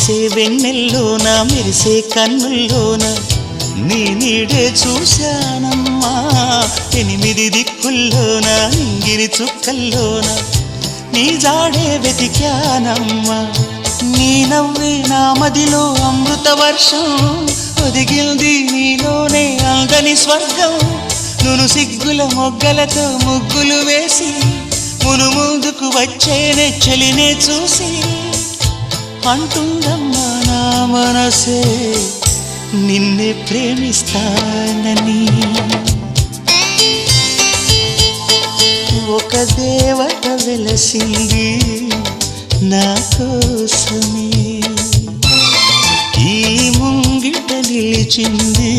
కురిసే వెన్నెల్లోన మెరిసే కన్నుల్లోన నీ నీడే చూశానమ్మా 8 దిక్కుల్లోన ఇంగిరి చుక్కల్లోన నీ జాడే వెతికానమ్మా నీ నవ్వే నా మదిలో అమృత వర్షం ఒదిగింది నీలోనే అందని స్వర్గం నును సిగ్గుల మొగ్గలతో ముగ్గులు వేసి మును ముందుకు వచ్చేనే చలినే చూసి అంటుందమ్మా నా మనసే నిన్నే ప్రేమిస్తానని ఒక దేవత వెలసింది నా కోసమే ఈ ముంగిట నిలిచింది